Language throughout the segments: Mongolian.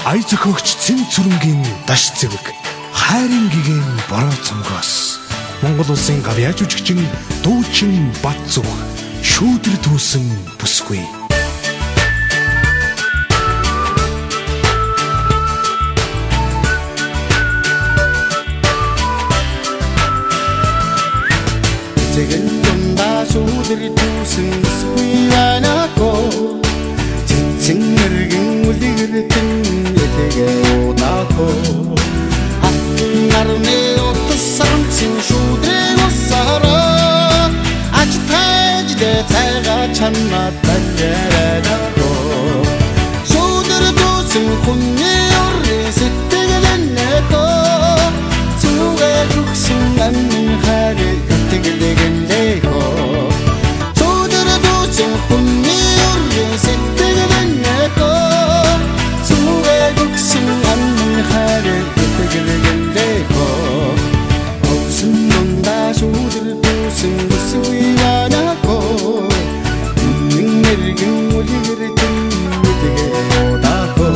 Ая зохиогч Цэн Цүрэнгийн даш зэвэг хайрын гэгээн бороо цомгоос Монгол улсын гавьяа жүжигчин дуучин Бат зүх шүүдэр түүсэн бүсгүй. Тэгэн дундаа шүүдэр түүсэн бүсгүй байнако цэцэн мэргэн үлгэртэн этэгээ удаako нарны утсан шүүдрэг усараа ач тааж дэ цайга чанаад bagyaраako шүүдэр түүсэн хүний орын сэтгэлэнэко зүгээ зүгсэн амин хайр итгэлэгэндэко шүүдэр түүсэн хүний орын сэтгэлэнэко зүгээ зүгсэн амин хайр итгэлэгэндэко овсын дундаа шүүдэр түүсэн бүсгүй байнако нэргэн үлгэртэн этэгээ удаako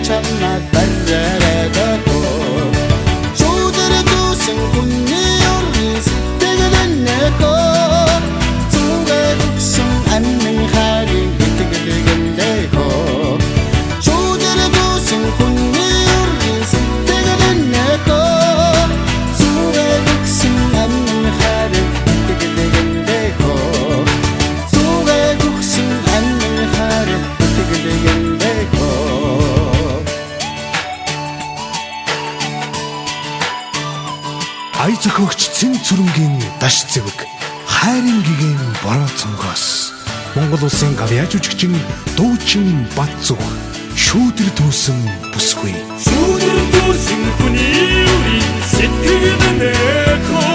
Channa bagyaradako shudar dusin kunni oris tegelenneko zuga duksun annin hari itigelendeko shudar dusin kunni oris tegelenneko zuga duksun annin hari itigelendeko zuga duksun annin hari itigelendeko Ая зохиогч Цэн Цүрэнгийн даш зэвэг хайрын гэгээн бороо цомгоос Монгол улсын гавьяа жүжигчин дуучин Бат зүх шүүдэр түүсэн бүсгүй. Шүүдэр түүсэн хүний үрийн сэтгэлэнэко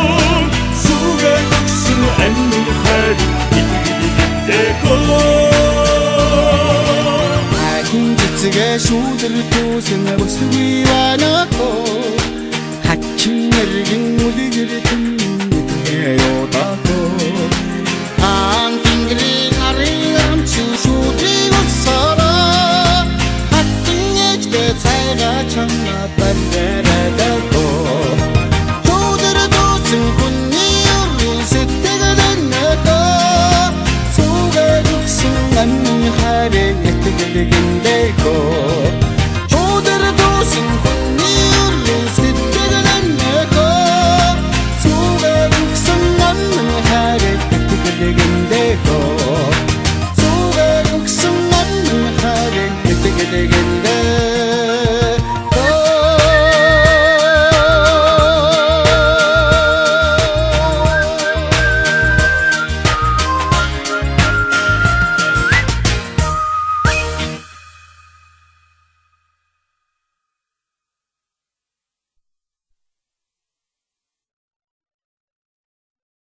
зүгээ зүгсэн амин хайр итгэлэгэндэко Ахин цэцгээ шүүдэр түүсэн бүсгүй байнако Mэргэн үлгэртэн этэгээ удаako Антингрийн арын амчин шүүдрийг усараа Хаттан ээждээ цайгаа чанаад барьдаа